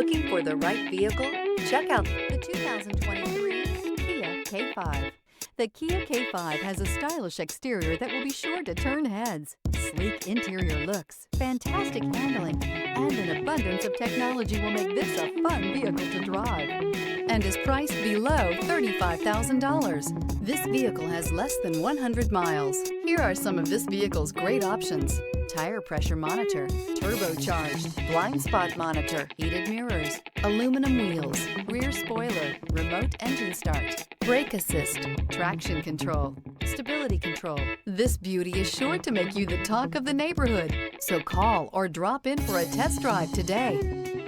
Looking for the right vehicle? Check out the 2023 Kia K5. The Kia K5 has a stylish exterior that will be sure to turn heads. Sleek interior looks, fantastic handling, and an abundance of technology will make this a fun vehicle to drive. And is priced below $35,000. This vehicle has less than 100 miles. Here are some of this vehicle's great options: tire pressure monitor, turbocharged, blind spot monitor, heated mirrors, aluminum wheels, rear spoiler, remote engine start, brake assist, traction control, stability control. This beauty is sure to make you the talk of the neighborhood. So call or drop in for a test drive today.